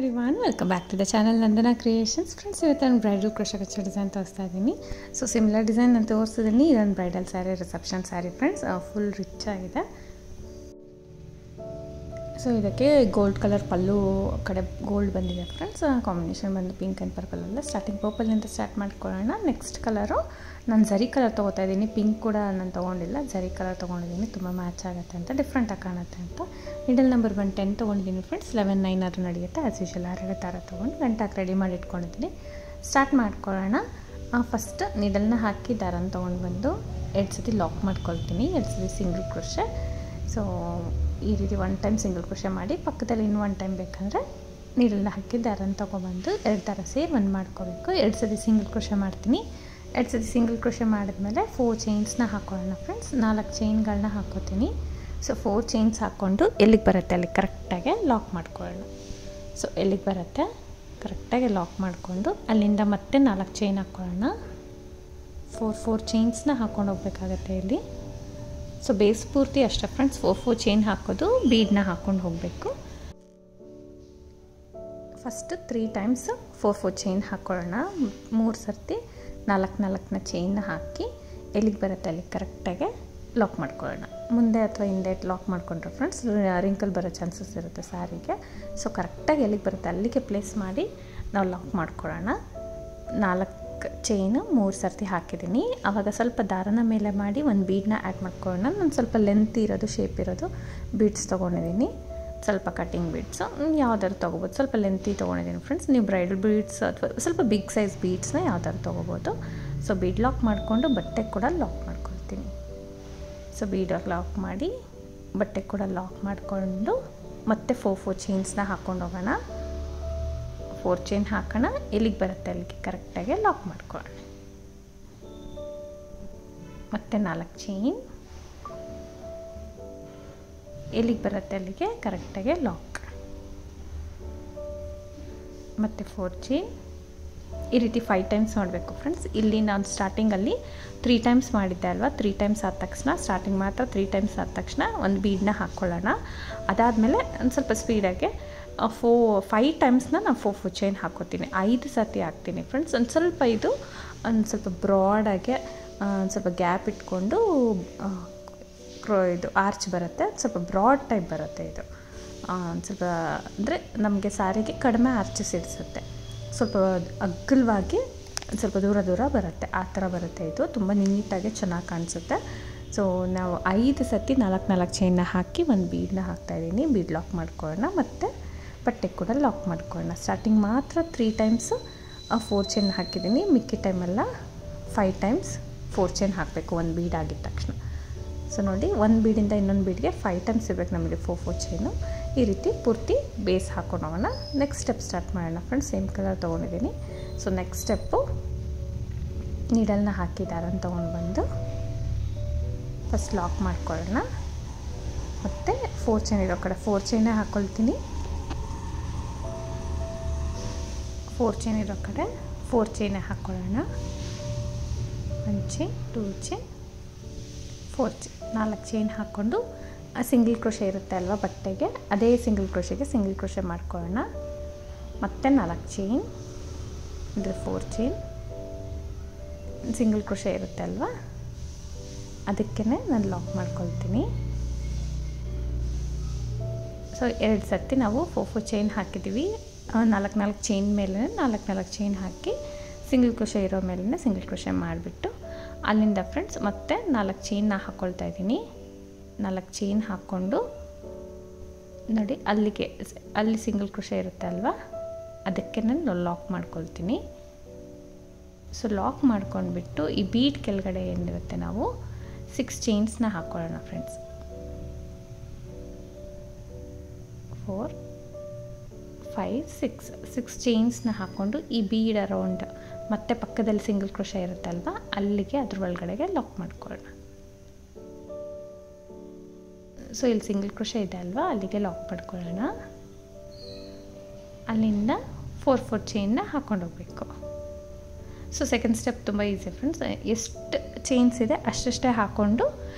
Everyone, welcome back to the channel Nandana creations. Friends, ಇವತ್ತು ನಾನು bridal crochet ಕಚ್ಚೋ design ತೋರಿಸ್ತಾ ಇದ್ದೀನಿ. ಸೊ ಸಿಮಿಲರ್ ಡಿಸೈನ್ ನಾನು ತೋರಿಸಿದ್ದೀನಿ. ಇದೊಂದು bridal sari, reception sari friends. Full rich ಆಗಿದೆ. ಸೊ ಇದಕ್ಕೆ ಗೋಲ್ಡ್ ಕಲರ್ ಪಲ್ಲು ಕಡೆ ಗೋಲ್ಡ್ ಬಂದಿದೆ ಫ್ರೆಂಡ್ಸ್. ಕಾಂಬಿನೇಷನ್ ಬಂದು ಪಿಂಕ್ ಆ್ಯಂಡ್ ಪರ್ಪಲ್ ಅಲ್ಲ. ಸ್ಟಾರ್ಟಿಂಗ್ ಪರ್ಪಲಿಂದ ಸ್ಟಾರ್ಟ್ ಮಾಡ್ಕೊಳ್ಳೋಣ. ನೆಕ್ಸ್ಟ್ ಕಲರು ನಾನು ಝರಿ ಕಲರ್ ತೊಗೋತಾ ಇದ್ದೀನಿ. ಪಿಂಕ್ ಕೂಡ ನಾನು ತೊಗೊಂಡಿಲ್ಲ, ಝರಿ ಕಲರ್ ತೊಗೊಂಡಿದ್ದೀನಿ. ತುಂಬ ಮ್ಯಾಚ್ ಆಗುತ್ತೆ ಅಂತ, ಡಿಫ್ರೆಂಟಾಗಿ ಕಾಣುತ್ತೆ ಅಂತ. ಮಿಡಲ್ ನಂಬರ್ 10 ತೊಗೊಂಡಿದ್ದೀನಿ ಫ್ರೆಂಡ್ಸ್. 11, 9 ಆದರೂ ನಡೆಯುತ್ತೆ. ಆ್ಯಸ್ ಯೂಶುವಲ್ 2 ಥರ ತೊಗೊಂಡು ಗಂಟಾಕಿ ರೆಡಿ ಮಾಡಿ ಇಟ್ಕೊಂಡಿದ್ದೀನಿ. ಸ್ಟಾರ್ಟ್ ಮಾಡ್ಕೊಳ್ಳೋಣ. ಫಸ್ಟ್ ನೀಡಲ್ನ ಹಾಕಿ ದಾರನ ತೊಗೊಂಡು ಬಂದು 2 ಸತಿ ಲಾಕ್ ಮಾಡ್ಕೊಳ್ತೀನಿ. 2 ಸತಿ ಸಿಂಗಲ್ ಕ್ರೋಶೆ. ಸೊ ಈ ರೀತಿ 1 ಟೈಮ್ ಸಿಂಗಲ್ ಕ್ರೋಶೆ ಮಾಡಿ, ಪಕ್ಕದಲ್ಲಿ ಇನ್ನೂ 1 ಟೈಮ್ ಬೇಕಂದರೆ ನೀಡಲ್ನ ಹಾಕಿ ದಾರನ ತೊಗೊಬಂದು 2 ಥರ ಸೇರಿ 1 ಮಾಡ್ಕೋಬೇಕು. 2 ಸತಿ ಸಿಂಗಲ್ ಕ್ರೋಶೆ ಮಾಡ್ತೀನಿ. 2 ಸತಿ ಸಿಂಗಲ್ ಕ್ರೋಶೆ ಮಾಡಿದ್ಮೇಲೆ 4 ಚೈನ್ಸ್ನ ಹಾಕೊಳ್ಳೋಣ ಫ್ರೆಂಡ್ಸ್. 4 ಚೈನ್ಗಳನ್ನ ಹಾಕೋತೀನಿ. ಸೊ 4 ಚೈನ್ಸ್ ಹಾಕ್ಕೊಂಡು ಎಲ್ಲಿಗೆ ಬರುತ್ತೆ ಅಲ್ಲಿ ಕರೆಕ್ಟಾಗಿ ಲಾಕ್ ಮಾಡ್ಕೊಳ್ಳೋಣ. ಸೊ ಎಲ್ಲಿಗೆ ಬರುತ್ತೆ ಕರೆಕ್ಟಾಗಿ ಲಾಕ್ ಮಾಡಿಕೊಂಡು ಅಲ್ಲಿಂದ ಮತ್ತೆ 4 ಚೈನ್ ಹಾಕ್ಕೊಳ್ಳೋಣ. 4 ಚೈನ್ಸ್ನ ಹಾಕ್ಕೊಂಡು ಹೋಗ್ಬೇಕಾಗತ್ತೆ ಇಲ್ಲಿ. ಸೊ ಬೇಸ್ ಪೂರ್ತಿ ಅಷ್ಟೇ ಫ್ರೆಂಡ್ಸ್. 4 ಚೈನ್ ಹಾಕೋದು, ಬೀಡನ್ನ ಹಾಕ್ಕೊಂಡು ಹೋಗಬೇಕು. ಫಸ್ಟ್ 3 ಟೈಮ್ಸ್ 4 ಚೈನ್ ಹಾಕ್ಕೊಳ್ಳೋಣ. 3 ಸರ್ತಿ 4 ಚೈನ್ನ ಹಾಕಿ ಎಲ್ಲಿಗೆ ಬರುತ್ತೆ ಅಲ್ಲಿ ಕರೆಕ್ಟಾಗಿ ಲಾಕ್ ಮಾಡ್ಕೊಳ್ಳೋಣ. ಮುಂದೆ ಅಥವಾ ಹಿಂದೆ ಲಾಕ್ ಮಾಡಿಕೊಂಡ್ರೆ ಫ್ರೆಂಡ್ಸ್ ರಿಂಕಲ್ ಬರೋ ಚಾನ್ಸಸ್ ಇರುತ್ತೆ ಸ್ಯಾರಿಗೆ. ಸೊ ಕರೆಕ್ಟಾಗಿ ಎಲ್ಲಿಗೆ ಬರುತ್ತೆ ಅಲ್ಲಿಗೆ ಪ್ಲೇಸ್ ಮಾಡಿ ನಾವು ಲಾಕ್ ಮಾಡ್ಕೊಳ್ಳೋಣ. 4 ಚೈನು 3 ಸರ್ತಿ ಹಾಕಿದ್ದೀನಿ. ಆವಾಗ ಸ್ವಲ್ಪ ದಾರನ ಮೇಲೆ ಮಾಡಿ ಒಂದು ಬೀಡನ್ನ ಆ್ಯಡ್ ಮಾಡ್ಕೊಳ್ಳೋಣ. ನಾನು ಸ್ವಲ್ಪ ಲೆಂತ್ ಇರೋದು, ಶೇಪ್ ಇರೋದು ಬೀಡ್ಸ್ ತೊಗೊಂಡಿದ್ದೀನಿ. ಸ್ವಲ್ಪ ಕಟ್ಟಿಂಗ್ ಬೀಡ್ಸು ಯಾವ್ದಾದ್ರು ತೊಗೋಬೋದು. ಸ್ವಲ್ಪ ಲೆಂತಿ ತೊಗೊಂಡಿದ್ದೀನಿ ಫ್ರೆಂಡ್ಸ್. ನೀವು ಬ್ರೈಡಲ್ ಬೀಡ್ಸ್ ಅಥವಾ ಸ್ವಲ್ಪ ಬಿಗ್ ಸೈಜ್ ಬೀಡ್ಸ್ನ ಯಾವ್ದಾದ್ರು ತೊಗೋಬೋದು. ಸೊ ಬೀಡ್ ಲಾಕ್ ಮಾಡಿಕೊಂಡು ಬಟ್ಟೆ ಕೂಡ ಲಾಕ್ ಮಾಡ್ಕೊಳ್ತೀನಿ. ಸೊ ಬೀಡ್ ಲಾಕ್ ಮಾಡಿ ಬಟ್ಟೆ ಕೂಡ ಲಾಕ್ ಮಾಡಿಕೊಂಡು ಮತ್ತೆ 4 ಚೈನ್ಸ್ನ ಹಾಕ್ಕೊಂಡು ಹೋಗೋಣ. 4 ಚೈನ್ ಹಾಕೋಣ. ಎಲ್ಲಿಗೆ ಬರುತ್ತೆ ಅಲ್ಲಿಗೆ ಕರೆಕ್ಟಾಗಿ ಲಾಕ್ ಮಾಡ್ಕೊಳ್ಳೋಣ. ಮತ್ತೆ 4 ಚೈನ್ ಎಲ್ಲಿಗೆ ಬರುತ್ತೆ ಅಲ್ಲಿಗೆ ಕರೆಕ್ಟಾಗಿ ಲಾಕ್. ಮತ್ತು 4 ಚೈನ್ ಈ ರೀತಿ 5 ಟೈಮ್ಸ್ ಮಾಡಬೇಕು ಫ್ರೆಂಡ್ಸ್. ಇಲ್ಲಿ ನಾನು ಸ್ಟಾರ್ಟಿಂಗಲ್ಲಿ 3 ಟೈಮ್ಸ್ ಮಾಡಿದ್ದೆ ಅಲ್ವಾ. 3 ಟೈಮ್ಸ್ ಆದ ತಕ್ಷಣ, ಸ್ಟಾರ್ಟಿಂಗ್ ಮಾತ್ರ 3 ಟೈಮ್ಸ್ ಆದ ತಕ್ಷಣ ಒಂದು ಬೀಡನ್ನ ಹಾಕ್ಕೊಳ್ಳೋಣ. ಅದಾದಮೇಲೆ ಒಂದು ಸ್ವಲ್ಪ ಸ್ಪೀಡಾಗಿ 5 ಟೈಮ್ಸ್ನ ನಾನು 4 ಚೈನ್ ಹಾಕೋತೀನಿ. 5 ಸರ್ತಿ ಹಾಕ್ತೀನಿ ಫ್ರೆಂಡ್ಸ್. ಒಂದು ಸ್ವಲ್ಪ ಬ್ರಾಡಾಗಿ ಒಂದು ಸ್ವಲ್ಪ ಗ್ಯಾಪ್ ಇಟ್ಕೊಂಡು ಇದು ಆರ್ಚ್ ಬರುತ್ತೆ. ಸ್ವಲ್ಪ ಬ್ರಾಡ್ ಟೈಪ್ ಬರುತ್ತೆ ಇದು. ಒಂದು ಸ್ವಲ್ಪ ಅಂದರೆ ನಮಗೆ ಸ್ಯಾರಿಗೆ ಕಡಿಮೆ ಆರ್ಚಸ್ ಇಡಿಸುತ್ತೆ. ಸ್ವಲ್ಪ ಅಗ್ಗಲವಾಗಿ ಸ್ವಲ್ಪ ದೂರ ಬರುತ್ತೆ. ಆ ಥರ ಬರುತ್ತೆ ಇದು. ತುಂಬ ನೀಟಾಗಿ ಚೆನ್ನಾಗಿ ಕಾಣಿಸುತ್ತೆ. ಸೊ ನಾವು 5 ಸರ್ತಿ 4 ಚೈನ್ನ ಹಾಕಿ ಒಂದು ಬೀಡನ್ನ ಹಾಕ್ತಾಯಿದ್ದೀನಿ. ಬೀಡ್ ಲಾಕ್ ಮಾಡ್ಕೊಳ್ಳೋಣ. ಮತ್ತು ಬಟ್ಟೆ ಕೂಡ ಲಾಕ್ ಮಾಡ್ಕೊಳ್ಳೋಣ. ಸ್ಟಾರ್ಟಿಂಗ್ ಮಾತ್ರ 3 ಟೈಮ್ಸ್ 4 ಚೈನ್ ಹಾಕಿದ್ದೀನಿ. ಮಿಕ್ಕಿ ಟೈಮೆಲ್ಲ 5 ಟೈಮ್ಸ್ 4 ಚೈನ್ ಹಾಕಬೇಕು ಒಂದು ಬೀಡ್ ಆಗಿದ ತಕ್ಷಣ. ಸೊ ನೋಡಿ, ಒಂದು ಬೀಡಿಂದ ಇನ್ನೊಂದು ಬೀಡ್ಗೆ 5 ಟೈಮ್ಸ್ ಇರಬೇಕು ನಮಗೆ 4 ಚೈನು. ಈ ರೀತಿ ಪೂರ್ತಿ ಬೇಸ್ ಹಾಕೊಂಡು ಹೋಗೋಣ. ನೆಕ್ಸ್ಟ್ ಸ್ಟೆಪ್ ಸ್ಟಾರ್ಟ್ ಮಾಡೋಣ ಫ್ರೆಂಡ್ಸ್. ಸೇಮ್ ಕಲರ್ ತೊಗೊಂಡಿದ್ದೀನಿ. ಸೊ ನೆಕ್ಸ್ಟ್ ಸ್ಟೆಪ್ಪು ನೀಡಲ್ನ ಹಾಕಿ ದಾರನ ತೊಗೊಂಡು ಬಂದು ಫಸ್ಟ್ ಲಾಕ್ ಮಾಡ್ಕೊಳ್ಳೋಣ. ಮತ್ತು 4 ಚೈನ್ ಇರೋ ಕಡೆ 4 ಚೈನೇ ಹಾಕ್ಕೊಳ್ತೀನಿ. 4 ಚೈನ್ ಇರೋ ಕಡೆ 4 ಚೈನೇ ಹಾಕ್ಕೊಳ್ಳೋಣ. 1 ಚೈನ್, 2 ಚೈನ್, 4 ಚೈನ್, 4 ಚೈನ್ ಹಾಕ್ಕೊಂಡು ಸಿಂಗಲ್ ಕ್ರೋಶೆ ಇರುತ್ತೆ ಅಲ್ವಾ ಬಟ್ಟೆಗೆ, ಅದೇ ಸಿಂಗಲ್ ಕ್ರೋಶೆಗೆ ಸಿಂಗಲ್ ಕ್ರೋಶೆ ಮಾಡ್ಕೊಳ್ಳೋಣ. ಮತ್ತು 4 ಚೈನ್, ಅಂದರೆ 4 ಚೈನ್, ಸಿಂಗಲ್ ಕ್ರೋಶೆ ಇರುತ್ತೆ ಅಲ್ವಾ ಅದಕ್ಕೇ ನಾನು ಲಾಕ್ ಮಾಡ್ಕೊಳ್ತೀನಿ. ಸೊ 2 ಸರ್ತಿ ನಾವು 4 ಚೈನ್ ಹಾಕಿದ್ದೀವಿ. 4 ಚೈನ್ ಮೇಲೆ 4 ಚೈನ್ ಹಾಕಿ ಸಿಂಗಲ್ ಕ್ರೋಶೆ ಇರೋ ಮೇಲೆ ಸಿಂಗಲ್ ಕ್ರೋಶೆ ಮಾಡಿಬಿಟ್ಟು ಅಲ್ಲಿಂದ ಫ್ರೆಂಡ್ಸ್ ಮತ್ತೆ 4 ಚೈನ್ನ ಹಾಕ್ಕೊಳ್ತಾ ಇದ್ದೀನಿ. 4 ಚೈನ್ ಹಾಕ್ಕೊಂಡು ನೋಡಿ ಅಲ್ಲಿ ಸಿಂಗಲ್ ಕ್ರೋಶೆ ಇರುತ್ತೆ ಅಲ್ವಾ ಅದಕ್ಕೆ ನಾನು ಲಾಕ್ ಮಾಡ್ಕೊಳ್ತೀನಿ. ಸೊ ಲಾಕ್ ಮಾಡ್ಕೊಂಡ್ಬಿಟ್ಟು ಈ ಬೀಡ್ ಕೆಳಗಡೆ ಏನಿರುತ್ತೆ ನಾವು 6 ಚೈನ್ಸ್ನ ಹಾಕ್ಕೊಳ್ಳೋಣ ಫ್ರೆಂಡ್ಸ್. 4, 5, 6 ಚೈನ್ಸ್ನ ಹಾಕ್ಕೊಂಡು ಈ ಬೀಡ್ ಅರೌಂಡ್ ಮತ್ತು ಪಕ್ಕದಲ್ಲಿ ಸಿಂಗಲ್ ಕ್ರೋಶೆ ಇರುತ್ತಲ್ವ ಅಲ್ಲಿಗೆ ಅದ್ರ ಒಳಗಡೆಗೆ ಲಾಕ್ ಮಾಡ್ಕೊಳ್ಳೋಣ. ಸೊ ಇಲ್ಲಿ ಸಿಂಗಲ್ ಕ್ರೋಶೆ ಇದೆ ಅಲ್ವಾ ಅಲ್ಲಿಗೆ ಲಾಕ್ ಮಾಡ್ಕೊಳ್ಳೋಣ. ಅಲ್ಲಿಂದ 4 ಚೈನ್ನ ಹಾಕ್ಕೊಂಡು ಹೋಗಬೇಕು. ಸೊ ಸೆಕೆಂಡ್ ಸ್ಟೆಪ್ ತುಂಬ ಈಸಿ ಫ್ರೆಂಡ್ಸ್. ಎಷ್ಟು ಚೈನ್ಸ್ ಇದೆ ಅಷ್ಟೇ ಹಾಕ್ಕೊಂಡು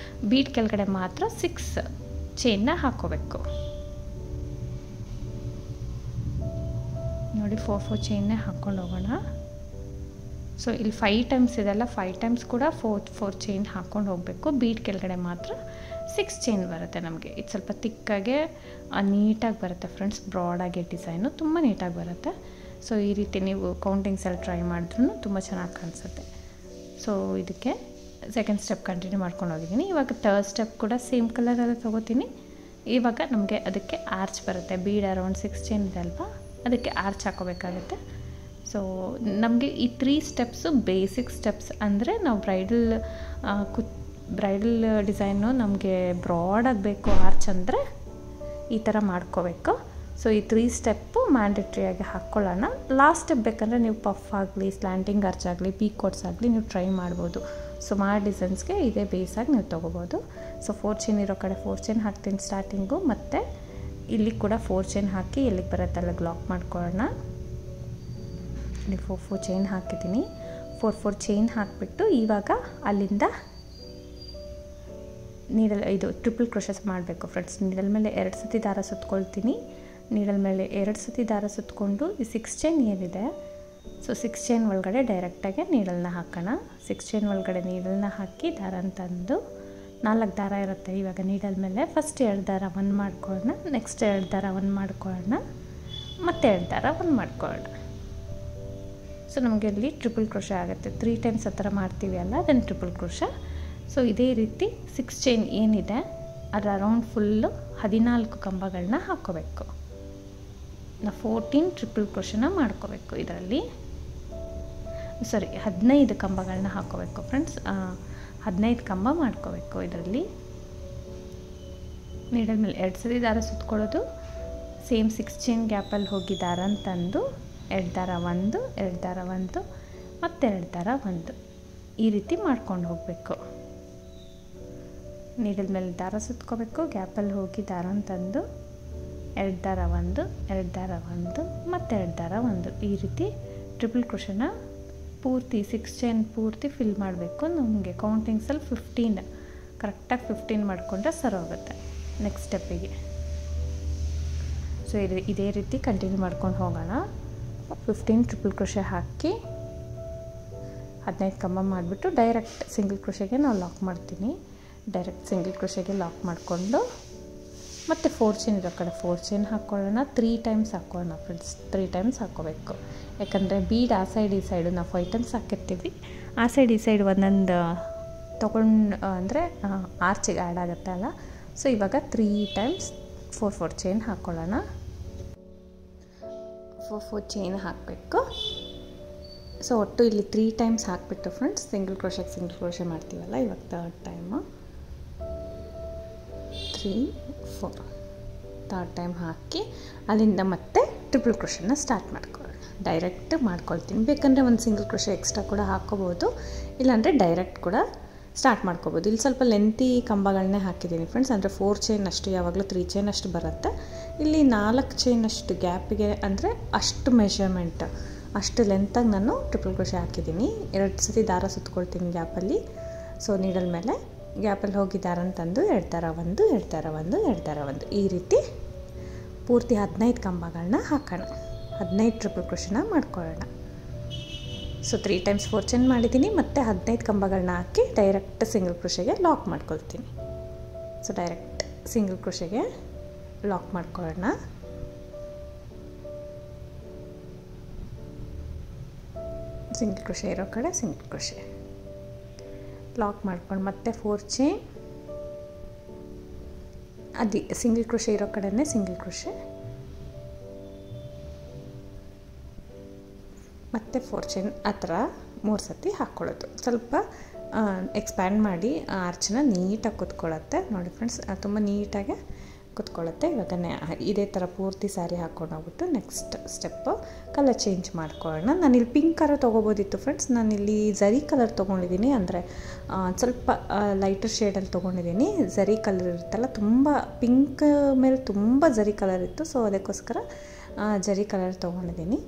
ಬೀಡ್ ಕೆಳಗಡೆ ಮಾತ್ರ 6 ಚೈನ್ನ ಹಾಕ್ಕೋಬೇಕು. ನೋಡಿ 4 ಚೈನ್ನೇ ಹಾಕ್ಕೊಂಡು ಹೋಗೋಣ. ಸೊ ಇಲ್ಲಿ 5 ಟೈಮ್ಸ್ ಇದೆಲ್ಲ 5 ಟೈಮ್ಸ್ ಕೂಡ 4 ಚೈನ್ ಹಾಕ್ಕೊಂಡು ಹೋಗಬೇಕು. ಬೀಡ್ ಕೆಳಗಡೆ ಮಾತ್ರ 6 ಚೈನ್ ಬರುತ್ತೆ ನಮಗೆ. ಇದು ಸ್ವಲ್ಪ ತಿಕ್ಕಾಗೆ ನೀಟಾಗಿ ಬರುತ್ತೆ ಫ್ರೆಂಡ್ಸ್. ಬ್ರಾಡಾಗಿ ಡಿಸೈನು ತುಂಬ ನೀಟಾಗಿ ಬರುತ್ತೆ. ಸೊ ಈ ರೀತಿ ನೀವು ಕೌಂಟಿಂಗ್ಸಲ್ಲಿ ಟ್ರೈ ಮಾಡಿದ್ರೂ ತುಂಬ ಚೆನ್ನಾಗಿ ಕಾಣಿಸುತ್ತೆ. ಸೊ ಇದಕ್ಕೆ ಸೆಕೆಂಡ್ ಸ್ಟೆಪ್ ಕಂಟಿನ್ಯೂ ಮಾಡ್ಕೊಂಡು ಹೋಗಿದ್ದೀನಿ. ಇವಾಗ ಥರ್ಡ್ ಸ್ಟೆಪ್ ಕೂಡ ಸೇಮ್ ಕಲರಲ್ಲಿ ತೊಗೋತೀನಿ. ಇವಾಗ ನಮಗೆ ಅದಕ್ಕೆ ಆರ್ಚ್ ಬರುತ್ತೆ. ಬೀಡ್ ಅರೌಂಡ್ 6 ಚೈನ್ ಇದೆ ಅಲ್ವಾ, ಅದಕ್ಕೆ ಆರ್ಚ್ ಹಾಕೋಬೇಕಾಗುತ್ತೆ. ಸೊ ನಮಗೆ ಈ 3 ಸ್ಟೆಪ್ಸು ಬೇಸಿಕ್ ಸ್ಟೆಪ್ಸ್. ಅಂದರೆ ನಾವು ಬ್ರೈಡಲ್ ಡಿಸೈನು ನಮಗೆ ಬ್ರಾಡಾಗಿ ಬೇಕು ಆರ್ಚ್ ಅಂದರೆ ಈ ಥರ ಮಾಡ್ಕೋಬೇಕು. ಸೊ ಈ 3 ಸ್ಟೆಪ್ಪು ಮ್ಯಾಂಡೇಟ್ರಿಯಾಗಿ ಹಾಕ್ಕೊಳ್ಳೋಣ. ಲಾಸ್ಟ್ ಸ್ಟೆಪ್ ಬೇಕಂದರೆ ನೀವು ಪಫ್ ಆಗಲಿ, ಸ್ಲ್ಯಾಂಟಿಂಗ್ ಆರ್ಚ್ ಆಗಲಿ, ಪೀಕೋಟ್ಸ್ ಆಗಲಿ ನೀವು ಟ್ರೈ ಮಾಡ್ಬೋದು. ಸುಮಾರು ಡಿಸೈನ್ಸ್ಗೆ ಇದೇ ಬೇಸಾಗಿ ನೀವು ತೊಗೋಬೋದು. ಸೊ 4 ಚೈನ್ ಇರೋ ಕಡೆ 4 ಚೈನ್ ಹಾಕ್ತೀನಿ ಸ್ಟಾರ್ಟಿಂಗು, ಮತ್ತು ಇಲ್ಲಿ ಕೂಡ 4 ಚೈನ್ ಹಾಕಿ ಎಲ್ಲಿಗೆ ಬರುತ್ತೆ ಅಲ್ಲಿಗೆ ಲಾಕ್ ಮಾಡ್ಕೊಳ್ಳೋಣ. ಇಲ್ಲಿ 4 ಚೈನ್ ಹಾಕಿದ್ದೀನಿ. 4 ಚೈನ್ ಹಾಕಿಬಿಟ್ಟು ಇವಾಗ ಅಲ್ಲಿಂದ ಇದು ಟ್ರಿಪಲ್ ಕ್ರೋಶಸ್ ಮಾಡಬೇಕು ಫ್ರೆಂಡ್ಸ್. ನೀಡಲ್ ಮೇಲೆ 2 ಸತಿ ದಾರ ಸುತ್ಕೊಳ್ತೀನಿ. ನೀಡಲ್ ಮೇಲೆ 2 ಸತಿ ದಾರ ಸುತ್ತಕೊಂಡು ಈ 6 ಚೈನ್ ಏನಿದೆ, ಸೊ 6 ಚೈನ್ ಒಳಗಡೆ ಡೈರೆಕ್ಟಾಗಿ ನೀಡಲ್ನ ಹಾಕೋಣ. 6 ಚೈನ್ ಒಳಗಡೆ ನೀಡಲ್ನ ಹಾಕಿ ದಾರ ತಂದು 4 ದಾರ ಇರುತ್ತೆ ಇವಾಗ ನೀಡಲ್ ಮೇಲೆ. ಫಸ್ಟ್ 2 ದಾರ 1 ಮಾಡ್ಕೊಳ್ಳೋಣ, ನೆಕ್ಸ್ಟ್ 2 ದಾರ 1 ಮಾಡ್ಕೊಳ್ಳೋಣ, ಮತ್ತು 2 ದಾರ 1 ಮಾಡ್ಕೊಳ್ಳೋಣ. ಸೊ ನಮಗೆ ಇಲ್ಲಿ ಟ್ರಿಪಲ್ ಕ್ರೋಶ ಆಗುತ್ತೆ. 3 ಟೈಮ್ಸ್ ಆ ಥರ ಮಾಡ್ತೀವಿ ಅಲ್ಲ, ಅದನ್ನು ಟ್ರಿಪಲ್ ಕ್ರೋಶ. ಸೊ ಇದೇ ರೀತಿ 6 ಚೈನ್ ಏನಿದೆ ಅದರ ಅರೌಂಡ್ ಫುಲ್ಲು 14 ಕಂಬಗಳನ್ನ ಹಾಕ್ಕೋಬೇಕು. ನಾವು 14 ಟ್ರಿಪಲ್ ಕ್ರೋಶನ ಮಾಡ್ಕೋಬೇಕು. ಇದರಲ್ಲಿ 15 ಕಂಬಗಳನ್ನ ಹಾಕ್ಕೋಬೇಕು ಫ್ರೆಂಡ್ಸ್. 15 ಕಂಬ ಮಾಡ್ಕೋಬೇಕು. ಇದರಲ್ಲಿ ನೀಡಲ್ ಮೇಲೆ 2 ಸತಿ ದಾರ ಸುತ್ಕೊಳ್ಳೋದು, ಸೇಮ್ 6 ಚೈನ್ ಗ್ಯಾಪಲ್ಲಿ ಹೋಗಿ ದಾರ ತಂದು 2 ದಾರ 1, 2 ದಾರ 1 ಮತ್ತು 2 ದಾರ 1 ಈ ರೀತಿ ಮಾಡ್ಕೊಂಡು ಹೋಗಬೇಕು. ನೀಡಲ್ ಮೇಲೆ ದಾರ ಸುತ್ಕೋಬೇಕು, ಗ್ಯಾಪಲ್ಲಿ ಹೋಗಿ ದಾರ ತಂದು 2 ದಾರ 1, 2 ದಾರ 1 ಮತ್ತು 2 ದಾರ 1 ಈ ರೀತಿ ಟ್ರಿಪಲ್ ಕ್ರೋಶನ ಪೂರ್ತಿ 6 ಚೈನ್ ಪೂರ್ತಿ ಫಿಲ್ ಮಾಡಬೇಕು. ನಮಗೆ ಕೌಂಟಿಂಗ್ಸಲ್ಲಿ 15 ಕರೆಕ್ಟಾಗಿ 15 ಮಾಡಿಕೊಂಡ್ರೆ ಸರೋಗುತ್ತೆ ನೆಕ್ಸ್ಟ್ ಸ್ಟೆಪ್ಪಿಗೆ. ಸೊ ಇದೇ ರೀತಿ ಕಂಟಿನ್ಯೂ ಮಾಡ್ಕೊಂಡು ಹೋಗೋಣ. 15 ಟ್ರಿಪಲ್ ಕ್ರೋಶ ಹಾಕಿ 15 ಕಂಬ ಮಾಡಿಬಿಟ್ಟು ಡೈರೆಕ್ಟ್ ಸಿಂಗಲ್ ಕ್ರೋಶಗೆ ನಾವು ಲಾಕ್ ಮಾಡ್ತೀನಿ. ಡೈರೆಕ್ಟ್ ಸಿಂಗಲ್ ಕ್ರೋಶಗೆ ಲಾಕ್ ಮಾಡಿಕೊಂಡು ಮತ್ತು 4 ಚೈನ್ ಇರೋ ಕಡೆ 4 ಚೈನ್ ಹಾಕ್ಕೊಳ್ಳೋಣ. 3 ಟೈಮ್ಸ್ ಹಾಕ್ಕೊಳ್ಳೋಣ ಫ್ರೆಂಡ್ಸ್. 3 ಟೈಮ್ಸ್ ಹಾಕ್ಕೋಬೇಕು. ಯಾಕಂದರೆ ಬೀಡ್ ಆ ಸೈಡ್ ಈ ಸೈಡು ನಾವು 5 ಟೈಮ್ಸ್ ಹಾಕಿರ್ತೀವಿ. ಆ ಸೈಡ್ ಈ ಸೈಡ್ ಒಂದೊಂದು ತೊಗೊಂಡು ಅಂದರೆ ಆರ್ಚಿಗೆ ಆ್ಯಡ್ ಆಗುತ್ತೆ ಅಲ್ಲ. ಸೊ ಇವಾಗ 3 ಟೈಮ್ಸ್ 4 ಚೈನ್ ಹಾಕ್ಕೊಳ್ಳೋಣ. 4 ಚೈನ್ ಹಾಕಬೇಕು. ಸೊ ಒಟ್ಟು ಇಲ್ಲಿ 3 ಟೈಮ್ಸ್ ಹಾಕಿಬಿಟ್ಟು ಫ್ರೆಂಡ್ಸ್ ಸಿಂಗಲ್ ಕ್ರೋಶ ಮಾಡ್ತೀವಲ್ಲ, ಇವಾಗ 3rd ಟೈಮು 3 4 3rd ಟೈಮ್ ಹಾಕಿ ಅಲ್ಲಿಂದ ಮತ್ತೆ ಟ್ರಿಪಲ್ ಕ್ರೋಶನ ಸ್ಟಾರ್ಟ್ ಮಾಡ್ಕೊಳ್ಳೋಣ. ಡೈರೆಕ್ಟ್ ಮಾಡ್ಕೊಳ್ತೀನಿ. ಬೇಕಂದರೆ ಒಂದು ಸಿಂಗಲ್ ಕ್ರೋಶ ಎಕ್ಸ್ಟ್ರಾ ಕೂಡ ಹಾಕ್ಕೋಬೋದು, ಇಲ್ಲಾಂದರೆ ಡೈರೆಕ್ಟ್ ಕೂಡ ಸ್ಟಾರ್ಟ್ ಮಾಡ್ಕೋಬೋದು. ಇಲ್ಲಿ ಸ್ವಲ್ಪ ಲೆಂತಿ ಕಂಬಗಳನ್ನೇ ಹಾಕಿದ್ದೀನಿ ಫ್ರೆಂಡ್ಸ್. ಅಂದರೆ 4 ಚೈನ್ ಅಷ್ಟು, ಯಾವಾಗಲೂ 3 ಚೈನ್ ಅಷ್ಟು ಬರುತ್ತೆ. ಇಲ್ಲಿ 4 ಚೈನ್ ಅಷ್ಟು ಗ್ಯಾಪಿಗೆ ಅಂದರೆ ಅಷ್ಟು ಮೆಷರ್ಮೆಂಟ್ ಅಷ್ಟು ಲೆಂತಾಗಿ ನಾನು ಟ್ರಿಪಲ್ ಕ್ರೋಶ ಹಾಕಿದ್ದೀನಿ. 2 ಸತಿ ದಾರ ಸುತ್ಕೊಳ್ತೀನಿ ಗ್ಯಾಪಲ್ಲಿ. ಸೊ ನೀಡಲ್ ಮೇಲೆ ಗ್ಯಾಪಲ್ಲಿ ಹೋಗಿ ದಾರ ತಂದು 2 ದಾರ 1, 2 ದಾರ 1, 2 ದಾರ 1 ಈ ರೀತಿ ಪೂರ್ತಿ 15 ಕಂಬಗಳನ್ನ ಹಾಕೋಣ. 15 ಟ್ರಿಪಲ್ ಕ್ರೋಶನ ಮಾಡ್ಕೊಳ್ಳೋಣ. ಸೊ 3 ಟೈಮ್ಸ್ 4 ಚೈನ್ ಮಾಡಿದ್ದೀನಿ, ಮತ್ತು 15 ಕಂಬಗಳನ್ನ ಹಾಕಿ ಡೈರೆಕ್ಟ್ ಸಿಂಗಲ್ ಕ್ರೋಶಗೆ ಲಾಕ್ ಮಾಡ್ಕೊಳ್ತೀನಿ. ಸೊ ಡೈರೆಕ್ಟ್ ಸಿಂಗಲ್ ಕ್ರೋಶಗೆ ಲಾಕ್ ಮಾಡ್ಕೊಳ್ಳೋಣ. ಸಿಂಗಲ್ ಕ್ರೋಶೆ ಇರೋ ಕಡೆ ಸಿಂಗಲ್ ಕ್ರೋಶೆ ಲಾಕ್ ಮಾಡ್ಕೊಂಡು ಮತ್ತೆ 4 ಚೈನ್ ಸಿಂಗಲ್ ಕ್ರೋಶೆ ಇರೋ ಕಡೆನೇ ಸಿಂಗಲ್ ಕ್ರೋಶೆ ಮತ್ತು 4 ಚೈನ್ ಆ ಥರ 3 ಸತಿ ಹಾಕ್ಕೊಳ್ಳೋದು. ಸ್ವಲ್ಪ ಎಕ್ಸ್ಪ್ಯಾಂಡ್ ಮಾಡಿ ಆರ್ಚನ್ನ ನೀಟಾಗಿ ಕೂತ್ಕೊಳ್ಳುತ್ತೆ ನೋಡಿ ಫ್ರೆಂಡ್ಸ್, ತುಂಬ ನೀಟಾಗಿ ಕೂತ್ಕೊಳ್ಳುತ್ತೆ. ಇವಾಗ ಇದೇ ಥರ ಪೂರ್ತಿ ಸ್ಯಾರಿ ಹಾಕ್ಕೊಂಡು ಹೋಗ್ಬಿಟ್ಟು ನೆಕ್ಸ್ಟ್ ಸ್ಟೆಪ್ಪು ಕಲರ್ ಚೇಂಜ್ ಮಾಡ್ಕೊಳ್ಳೋಣ. ನಾನಿಲ್ಲಿ ಪಿಂಕ್ ಕಲರ್ ತೊಗೋಬೋದಿತ್ತು ಫ್ರೆಂಡ್ಸ್, ನಾನಿಲ್ಲಿ ಝರಿ ಕಲರ್ ತೊಗೊಂಡಿದ್ದೀನಿ. ಅಂದರೆ ಸ್ವಲ್ಪ ಲೈಟರ್ ಶೇಡಲ್ಲಿ ತೊಗೊಂಡಿದ್ದೀನಿ. ಝರಿ ಕಲರ್ ಇರುತ್ತಲ್ಲ, ತುಂಬ ಪಿಂಕ್ ಮೇಲೆ ತುಂಬ ಝರಿ ಕಲರ್ ಇತ್ತು. ಸೊ ಅದಕ್ಕೋಸ್ಕರ ಝರಿ ಕಲರ್ ತೊಗೊಂಡಿದ್ದೀನಿ.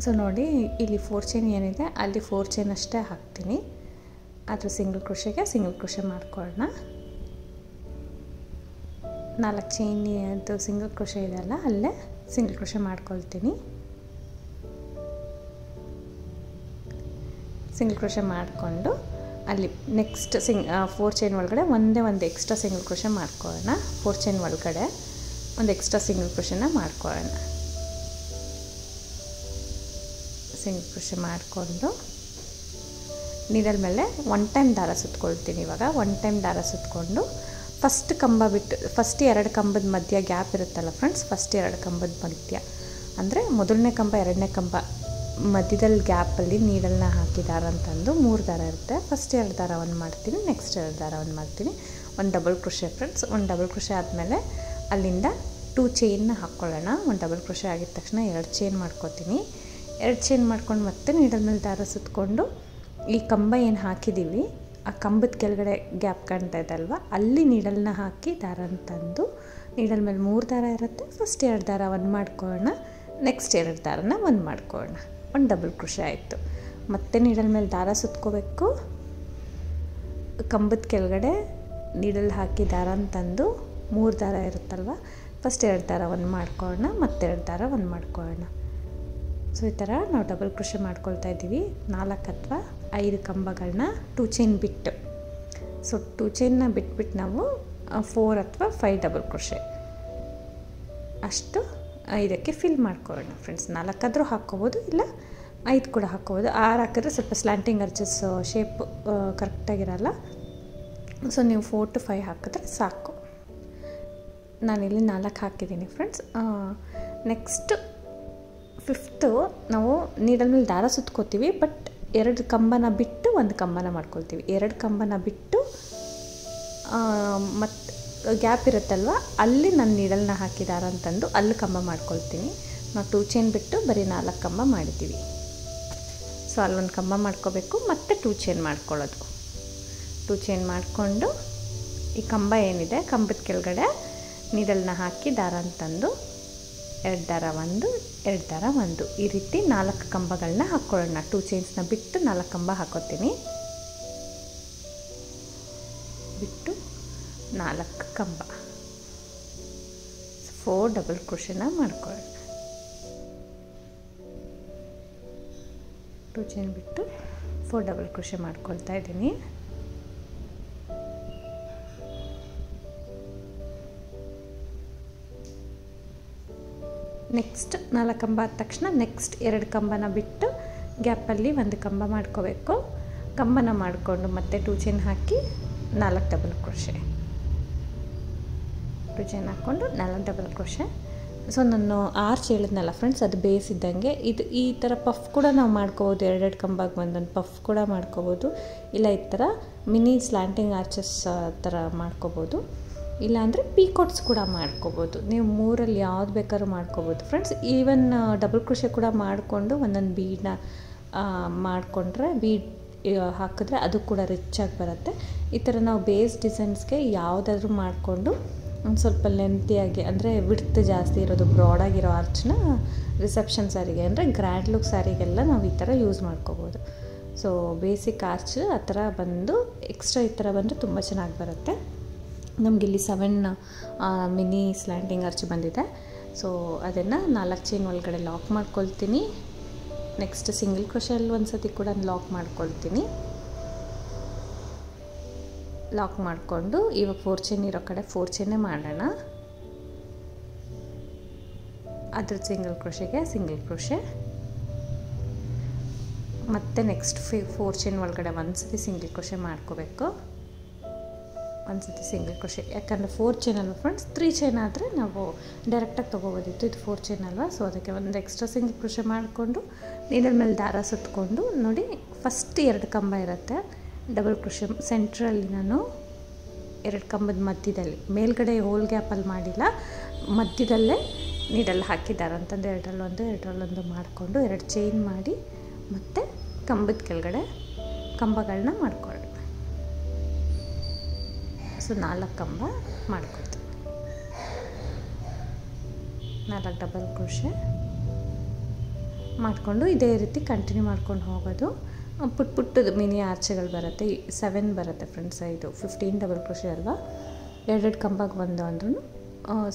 ಸೊ ನೋಡಿ ಇಲ್ಲಿ 4 ಚೈನ್ ಏನಿದೆ ಅಲ್ಲಿ 4 ಚೈನ್ ಅಷ್ಟೇ ಹಾಕ್ತೀನಿ. ಅದ್ರ ಸಿಂಗಲ್ ಕ್ರೋಶೆಗೆ ಸಿಂಗಲ್ ಕ್ರೋಶೆ ಮಾಡ್ಕೊಳ್ಳೋಣ. 4 ಚೈನ್ ಅದು ಸಿಂಗಲ್ ಕ್ರೋಶೆ ಇದೆ ಅಲ್ಲ, ಅಲ್ಲೇ ಸಿಂಗಲ್ ಕ್ರೋಶೆ ಮಾಡ್ಕೊಳ್ತೀನಿ. ಸಿಂಗಲ್ ಕ್ರೋಶೆ ಮಾಡಿಕೊಂಡು ಅಲ್ಲಿ ನೆಕ್ಸ್ಟ್ 4 ಚೈನ್ ಒಳಗಡೆ ಒಂದೇ ಒಂದು ಎಕ್ಸ್ಟ್ರಾ ಸಿಂಗಲ್ ಕ್ರೋಶೆ ಮಾಡ್ಕೊಳ್ಳೋಣ. 4 ಚೈನ್ ಒಳಗಡೆ ಒಂದು ಎಕ್ಸ್ಟ್ರಾ ಸಿಂಗಲ್ ಕ್ರೋಶೆನ ಮಾಡ್ಕೊಳ್ಳೋಣ. ಸಿಂಗಲ್ ಕ್ರೋಶೆ ಮಾಡಿಕೊಂಡು ನೀಡಲ್ ಮೇಲೆ 1 ಟೈಮ್ ದಾರ ಸುತ್ಕೊಳ್ತೀನಿ. ಇವಾಗ 1 ಟೈಮ್ ದಾರ ಸುತ್ಕೊಂಡು ಫಸ್ಟ್ ಕಂಬ ಬಿಟ್ಟು ಫಸ್ಟ್ 2 ಕಂಬದ ಮಧ್ಯ ಗ್ಯಾಪ್ ಇರುತ್ತಲ್ಲ ಫ್ರೆಂಡ್ಸ್, ಫಸ್ಟ್ 2 ಕಂಬದ ಮಧ್ಯ ಅಂದರೆ ಮೊದಲನೇ ಕಂಬ 2ನೇ ಕಂಬ ಮಧ್ಯದಲ್ಲಿ ಗ್ಯಾಪಲ್ಲಿ ನೀಡಲ್ನ ಹಾಕಿ ದಾರ ಅಂತಂದು 3 ದಾರ ಇರುತ್ತೆ. ಫಸ್ಟ್ 2 ದಾರ ಒಂದು ಮಾಡ್ತೀನಿ, ನೆಕ್ಸ್ಟ್ 2 ದಾರ ಒಂದು ಮಾಡ್ತೀನಿ. ಒಂದು ಡಬಲ್ ಕ್ರೋಶೆ ಫ್ರೆಂಡ್ಸ್. ಒಂದು ಡಬಲ್ ಕ್ರೋಶೆ ಆದಮೇಲೆ ಅಲ್ಲಿಂದ 2 ಚೈನ್ನ ಹಾಕ್ಕೊಳ್ಳೋಣ. ಒಂದು ಡಬಲ್ ಕ್ರೋಶೆ ಆಗಿದ ತಕ್ಷಣ 2 ಚೈನ್ ಮಾಡ್ಕೊತೀನಿ. 2 ಚೈನ್ ಮಾಡ್ಕೊಂಡು ಮತ್ತೆ ನೀಡಲ್ ಮೇಲೆ ದಾರ ಸುತ್ತಕೊಂಡು ಈ ಕಂಬ ಏನು ಹಾಕಿದ್ದೀವಿ ಆ ಕಂಬದ ಕೆಳಗಡೆ ಗ್ಯಾಪ್ ಕಾಣ್ತಾ ಇದೆ ಅಲ್ವಾ, ಅಲ್ಲಿ ನೀಡಲ್ನ ಹಾಕಿ ದಾರ ಅಂತಂದು ನೀಡಲ್ ಮೇಲೆ 3 ದಾರ ಇರುತ್ತೆ. ಫಸ್ಟ್ 2 ದಾರ ಒಂದು ಮಾಡ್ಕೊಳ್ಳೋಣ, ನೆಕ್ಸ್ಟ್ 2 ದಾರನ ಒಂದು ಮಾಡ್ಕೊಳ್ಳೋಣ. ಒಂದು ಡಬಲ್ ಕ್ರೋಶೆ ಆಯಿತು. ಮತ್ತೆ ನೀಡಲ್ ಮೇಲೆ ದಾರ ಸುತ್ಕೋಬೇಕು. ಕಂಬದ ಕೆಳಗಡೆ ನೀಡಲ್ ಹಾಕಿ ದಾರ ಅಂತಂದು 3 ದಾರ ಇರುತ್ತಲ್ವ, ಫಸ್ಟ್ 2 ದಾರ ಒಂದು ಮಾಡ್ಕೊಳ್ಳೋಣ, ಮತ್ತೆ 2 ದಾರ ಒಂದು ಮಾಡ್ಕೊಳ್ಳೋಣ. ಸೊ ಈ ಥರ ನಾವು ಡಬಲ್ ಕ್ರೋಶೆ ಮಾಡ್ಕೊಳ್ತಾ ಇದ್ದೀವಿ. 4 ಅಥವಾ 5 ಕಂಬಗಳನ್ನ 2 ಚೈನ್ ಬಿಟ್ಟು. ಸೊ 2 ಚೈನ್ನ ಬಿಟ್ಬಿಟ್ಟು ನಾವು 4 ಅಥವಾ 5 ಡಬಲ್ ಕ್ರೋಶೆ ಅಷ್ಟು ಇದಕ್ಕೆ ಫಿಲ್ ಮಾಡ್ಕೊಳ್ಳೋಣ ಫ್ರೆಂಡ್ಸ್. 4 ಆದರೂ ಹಾಕ್ಕೋಬೋದು, ಇಲ್ಲ 5 ಕೂಡ ಹಾಕ್ಕೋಬೋದು. 6 ಹಾಕಿದ್ರೆ ಸ್ವಲ್ಪ ಸ್ಲ್ಯಾಂಟಿಂಗ್ ಅರ್ಚಸ್ ಶೇಪ್ ಕರೆಕ್ಟಾಗಿರಲ್ಲ. ಸೊ ನೀವು 4 to 5 ಹಾಕಿದ್ರೆ ಸಾಕು. ನಾನಿಲ್ಲಿ 4 ಹಾಕಿದ್ದೀನಿ ಫ್ರೆಂಡ್ಸ್. ನೆಕ್ಸ್ಟ್ 5th ನಾವು ನೀಡಲ್ ಮೇಲೆ ದಾರ ಸುತ್ಕೋತೀವಿ, ಬಟ್ 2 ಕಂಬನ ಬಿಟ್ಟು 1 ಕಂಬನ ಮಾಡ್ಕೊಳ್ತೀವಿ. 2 ಕಂಬನ ಬಿಟ್ಟು ಮತ್ತು ಗ್ಯಾಪ್ ಇರುತ್ತಲ್ವ, ಅಲ್ಲಿ ನಾನು ನೀಡಲ್ನ ಹಾಕಿ ದಾರ ಅಂತಂದು ಅಲ್ಲಿ ಕಂಬ ಮಾಡ್ಕೊಳ್ತೀನಿ. ನಾವು 2 ಚೈನ್ ಬಿಟ್ಟು ಬರೀ 4 ಕಂಬ ಮಾಡಿದ್ದೀವಿ. ಸೊ ಅಲ್ಲೊಂದು ಕಂಬ ಮಾಡ್ಕೋಬೇಕು, ಮತ್ತು 2 ಚೈನ್ ಮಾಡ್ಕೊಳ್ಳೋದು. 2 ಚೈನ್ ಮಾಡಿಕೊಂಡು ಈ ಕಂಬ ಏನಿದೆ ಕಂಬದ ಕೆಳಗಡೆ ನೀಡಲ್ನ ಹಾಕಿ ದಾರ ಅಂತಂದು 2 ದಾರ 1, 2 ದಾರ 1 ಈ ರೀತಿ 4 ಕಂಬಗಳನ್ನ ಹಾಕ್ಕೊಳ್ಳೋಣ. 2 ಚೈನ್ಸ್ನ ಬಿಟ್ಟು 4 ಕಂಬ ಹಾಕೋತೀನಿ. ಬಿಟ್ಟು 4 ಕಂಬ 4 ಡಬಲ್ ಕ್ರೋಶೆನ ಮಾಡ್ಕೊಳ್ಳೋಣ. 2 ಚೈನ್ ಬಿಟ್ಟು 4 ಡಬಲ್ ಕ್ರೋಶೆ ಮಾಡ್ಕೊಳ್ತಾ ಇದ್ದೀನಿ. ನೆಕ್ಸ್ಟ್ 4 ಕಂಬ ಆದ ತಕ್ಷಣ ನೆಕ್ಸ್ಟ್ 2 ಕಂಬನ ಬಿಟ್ಟು ಗ್ಯಾಪಲ್ಲಿ 1 ಕಂಬ ಮಾಡ್ಕೋಬೇಕು. ಕಂಬನ ಮಾಡಿಕೊಂಡು ಮತ್ತೆ 2 ಚೈನ್ ಹಾಕಿ 4 ಡಬಲ್ ಕ್ರೋಶೆ. 2 ಚೈನ್ ಹಾಕ್ಕೊಂಡು 4 ಡಬಲ್ ಕ್ರೋಶೆ. ಸೊ ನಾನು ಆರ್ಚ್ ಹೇಳಿದ್ನಲ್ಲ ಫ್ರೆಂಡ್ಸ್, ಅದು ಬೇಸ್ ಇದ್ದಂಗೆ ಇದು ಈ ಥರ ಪಫ್ ಕೂಡ ನಾವು ಮಾಡ್ಕೋಬೋದು. 2 ಕಂಬಕ್ಕೆ ಒಂದೊಂದು ಪಫ್ ಕೂಡ ಮಾಡ್ಕೋಬೋದು, ಇಲ್ಲ ಈ ಥರ ಮಿನಿ ಸ್ಲ್ಯಾಂಟಿಂಗ್ ಆರ್ಚಸ್ ಥರ ಮಾಡ್ಕೋಬೋದು, ಇಲ್ಲಾಂದರೆ ಪೀಕೋಟ್ಸ್ ಕೂಡ ಮಾಡ್ಕೋಬೋದು. ನೀವು 3ರಲ್ಲಿ ಯಾವ್ದು ಬೇಕಾದ್ರೂ ಮಾಡ್ಕೋಬೋದು ಫ್ರೆಂಡ್ಸ್. ಈವನ್ ಡಬಲ್ ಕ್ರೋಶೆ ಕೂಡ ಮಾಡಿಕೊಂಡು ಒಂದೊಂದು ಬೀಡನ್ನ ಮಾಡಿಕೊಂಡ್ರೆ ಬೀಡ್ ಹಾಕಿದ್ರೆ ಅದು ಕೂಡ ರಿಚಾಗಿ ಬರುತ್ತೆ. ಈ ಥರ ನಾವು ಬೇಸ್ ಡಿಸೈನ್ಸ್ಗೆ ಯಾವುದಾದ್ರೂ ಮಾಡಿಕೊಂಡು ಒಂದು ಸ್ವಲ್ಪ ಲೆಂತಿಯಾಗಿ ಅಂದರೆ ವಿಡ್ತ್ ಜಾಸ್ತಿ ಇರೋದು ಬ್ರಾಡಾಗಿರೋ ಆರ್ಚ್ನ ರಿಸೆಪ್ಷನ್ ಸ್ಯಾರಿಗೆ ಅಂದರೆ ಗ್ರ್ಯಾಂಡ್ ಲುಕ್ ಸ್ಯಾರಿಗೆಲ್ಲ ನಾವು ಈ ಥರ ಯೂಸ್ ಮಾಡ್ಕೋಬೋದು. ಸೊ ಬೇಸಿಕ್ ಆರ್ಚ್ ಆ ಥರ ಬಂದು ಎಕ್ಸ್ಟ್ರಾ ಈ ಥರ ಬಂದರೆ ತುಂಬ ಚೆನ್ನಾಗಿ ಬರುತ್ತೆ. ನಮಗಿಲ್ಲಿ 7 ಮಿನಿ ಸ್ಲ್ಯಾಂಟಿಂಗ್ ಆರ್ಚ್ ಬಂದಿದೆ. ಸೊ ಅದನ್ನು 4 ಚೈನ್ ಒಳಗಡೆ ಲಾಕ್ ಮಾಡ್ಕೊಳ್ತೀನಿ. ನೆಕ್ಸ್ಟ್ ಸಿಂಗಲ್ ಕ್ರೋಶೆಯಲ್ಲಿ ಒಂದು ಸತಿ ಕೂಡ ಲಾಕ್ ಮಾಡ್ಕೊಳ್ತೀನಿ. ಲಾಕ್ ಮಾಡಿಕೊಂಡು ಇವಾಗ 4 ಚೈನ್ ಇರೋ ಕಡೆ 4 ಚೈನೇ ಮಾಡೋಣ. ಅದ್ರ ಸಿಂಗಲ್ ಕ್ರೋಶೆಗೆ ಸಿಂಗಲ್ ಕ್ರೋಶೆ, ಮತ್ತು ನೆಕ್ಸ್ಟ್ 4 ಚೈನ್ ಒಳಗಡೆ ಒಂದು ಸತಿ ಸಿಂಗಲ್ ಕ್ರೋಶೆ ಮಾಡ್ಕೋಬೇಕು. ಒಂದು ಸತಿ ಸಿಂಗಲ್ ಕ್ರೋಶೆ, ಯಾಕಂದರೆ 4 ಚೈನ್ ಅಲ್ವಾ ಫ್ರೆಂಡ್ಸ್. 3 ಚೈನ್ ಆದರೆ ನಾವು ಡೈರೆಕ್ಟಾಗಿ ತೊಗೋಬೋದಿತ್ತು, ಇದು 4 ಚೈನ್ ಅಲ್ವಾ. ಸೊ ಅದಕ್ಕೆ ಒಂದು ಎಕ್ಸ್ಟ್ರಾ ಸಿಂಗಲ್ ಕ್ರೋಶೆ ಮಾಡಿಕೊಂಡು ನೀಡಲ್ ಮೇಲೆ ದಾರ ಸುತ್ತಕೊಂಡು ನೋಡಿ ಫಸ್ಟ್ 2 ಕಂಬ ಇರುತ್ತೆ ಡಬಲ್ ಕ್ರೋಶೆ ಸೆಂಟ್ರಲ್ಲಿ ನಾನು 2 ಕಂಬದ ಮಧ್ಯದಲ್ಲಿ ಮೇಲ್ಗಡೆ ಹೋಲ್ ಗ್ಯಾಪಲ್ಲಿ ಮಾಡಿಲ್ಲ, ಮಧ್ಯದಲ್ಲೇ ನೀಡಲ್ ಹಾಕಿದ್ದಾರೆ ಅಂತಂದು 2ರಲ್ಲಿ 1 ಮಾಡಿಕೊಂಡು 2 ಚೈನ್ ಮಾಡಿ ಮತ್ತು ಕಂಬದ ಕೆಳಗಡೆ ಕಂಬಗಳನ್ನ ಮಾಡ್ಕೊಳ್ಳೋಣ. ಸೊ 4 ಕಂಬ ಮಾಡ್ಕೊಳ್ತೀವಿ. 4 ಡಬಲ್ ಕ್ರೋಶೆ ಮಾಡಿಕೊಂಡು ಇದೇ ರೀತಿ ಕಂಟಿನ್ಯೂ ಮಾಡ್ಕೊಂಡು ಹೋಗೋದು. ಪುಟ್ಟದು ಮಿನಿ ಆರ್ಚೆಗಳು ಬರುತ್ತೆ. 7 ಬರುತ್ತೆ ಫ್ರೆಂಡ್ಸ್. ಇದು 15 ಡಬಲ್ ಕ್ರೋಶೆ ಅಲ್ವಾ. 2 ಕಂಬಕ್ಕೆ 1 ಅಂದ್ರೂ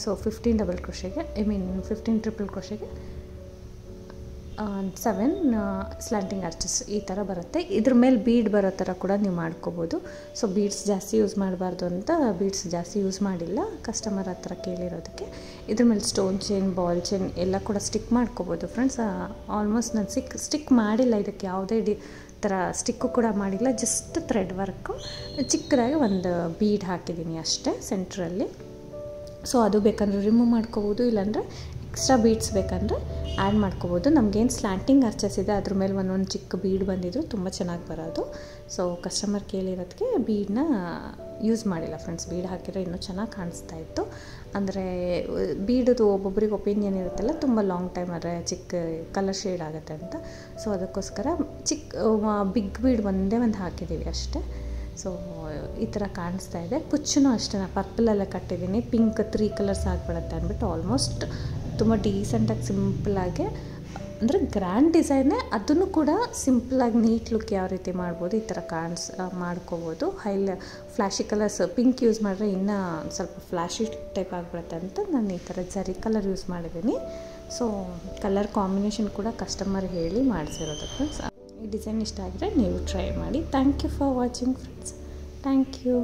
ಸೊ 15 ಡಬಲ್ ಕ್ರೋಶೆಗೆ 15 ಟ್ರಿಪಲ್ ಕ್ರೋಶೆಗೆ 7 ಸ್ಲ್ಯಾಂಟಿಂಗ್ ಆರ್ಚಸ್ ಈ ಥರ ಬರುತ್ತೆ. ಇದ್ರ ಮೇಲೆ ಬೀಡ್ ಬರೋ ಥರ ಕೂಡ ನೀವು ಮಾಡ್ಕೋಬೋದು. ಸೊ ಬೀಡ್ಸ್ ಜಾಸ್ತಿ ಯೂಸ್ ಮಾಡಬಾರ್ದು ಅಂತ ಬೀಡ್ಸ್ ಜಾಸ್ತಿ ಯೂಸ್ ಮಾಡಿಲ್ಲ, ಕಸ್ಟಮರ್ ಹತ್ರ ಕೇಳಿರೋದಕ್ಕೆ. ಇದ್ರ ಮೇಲೆ ಸ್ಟೋನ್ ಚೈನ್, ಬಾಲ್ ಚೈನ್ ಎಲ್ಲ ಕೂಡ ಸ್ಟಿಕ್ ಮಾಡ್ಕೋಬೋದು ಫ್ರೆಂಡ್ಸ್. ಆಲ್ಮೋಸ್ಟ್ ನಾನು ಸ್ಟಿಕ್ ಮಾಡಿಲ್ಲ, ಇದಕ್ಕೆ ಯಾವುದೇ ಥರ ಸ್ಟಿಕ್ಕು ಕೂಡ ಮಾಡಿಲ್ಲ, ಜಸ್ಟ್ ಥ್ರೆಡ್ ವರ್ಕು ಚಿಕ್ಕದಾಗಿ ಒಂದು ಬೀಡ್ ಹಾಕಿದ್ದೀನಿ ಅಷ್ಟೇ ಸೆಂಟ್ರಲ್ಲಿ. ಸೊ ಅದು ಬೇಕಂದರೆ ರಿಮೂವ್ ಮಾಡ್ಕೋಬೋದು, ಇಲ್ಲಾಂದರೆ ಎಕ್ಸ್ಟ್ರಾ ಬೀಡ್ಸ್ ಬೇಕಂದರೆ ಆ್ಯಡ್ ಮಾಡ್ಕೋಬೋದು. ನಮಗೇನು ಸ್ಲ್ಯಾಂಟಿಂಗ್ ಆರ್ಚಸ್ ಇದೆ ಅದ್ರ ಮೇಲೆ ಒಂದೊಂದು ಚಿಕ್ಕ ಬೀಡ್ ಬಂದಿದ್ರು ತುಂಬ ಚೆನ್ನಾಗಿ ಬರೋದು. ಸೊ ಕಸ್ಟಮರ್ ಕೇಳಿರೋದಕ್ಕೆ ಬೀಡನ್ನ ಯೂಸ್ ಮಾಡಿಲ್ಲ ಫ್ರೆಂಡ್ಸ್. ಬೀಡ್ ಹಾಕಿದ್ರೆ ಇನ್ನೂ ಚೆನ್ನಾಗಿ ಕಾಣಿಸ್ತಾ ಇತ್ತು. ಅಂದರೆ ಬೀಡದು ಒಬ್ಬೊಬ್ರಿಗೆ ಒಪಿನಿಯನ್ ಇರುತ್ತಲ್ಲ, ತುಂಬ ಲಾಂಗ್ ಟೈಮ್ ಆದರೆ ಚಿಕ್ಕ ಕಲರ್ ಶೇಡ್ ಆಗುತ್ತೆ ಅಂತ. ಸೊ ಅದಕ್ಕೋಸ್ಕರ ಬಿಗ್ ಬೀಡ್ ಒಂದೇ ಒಂದು ಹಾಕಿದ್ದೀವಿ ಅಷ್ಟೇ. ಸೊ ಈ ಥರ ಕಾಣಿಸ್ತಾ ಇದೆ. ಕುಚ್ಚೂ ಅಷ್ಟೇ ಪರ್ಪಲಲ್ಲೇ ಕಟ್ಟಿದ್ದೀನಿ, ಪಿಂಕ್ 3 ಕಲರ್ಸ್ ಆಗಿಬಿಡುತ್ತೆ ಅಂದ್ಬಿಟ್ಟು ಆಲ್ಮೋಸ್ಟ್ ತುಂಬ ಡೀಸೆಂಟಾಗಿ ಸಿಂಪಲ್ಲಾಗಿ, ಅಂದರೆ ಗ್ರ್ಯಾಂಡ್ ಡಿಸೈನೇ, ಅದನ್ನು ಕೂಡ ಸಿಂಪಲ್ಲಾಗಿ ನೀಟ್ ಲುಕ್ ಯಾವ ರೀತಿ ಮಾಡ್ಬೋದು ಈ ಥರ ಮಾಡ್ಕೋಬೋದು. ಫ್ಲ್ಯಾಶಿ ಕಲರ್ಸ್ ಪಿಂಕ್ ಯೂಸ್ ಮಾಡಿದ್ರೆ ಇನ್ನೂ ಸ್ವಲ್ಪ ಫ್ಲ್ಯಾಶಿ ಟೈಪ್ ಆಗಿಬಿಡುತ್ತೆ ಅಂತ ನಾನು ಈ ಥರ ಜರಿ ಕಲರ್ ಯೂಸ್ ಮಾಡಿದ್ದೀನಿ. ಸೊ ಕಲರ್ ಕಾಂಬಿನೇಷನ್ ಕೂಡ ಕಸ್ಟಮರ್ ಹೇಳಿ ಮಾಡಿಸಿರೋದು ಫ್ರೆಂಡ್ಸ್. ಈ ಡಿಸೈನ್ ಇಷ್ಟ ಆಗಿದ್ರೆ ನೀವು ಟ್ರೈ ಮಾಡಿ. Thank you for watching friends. Thank you.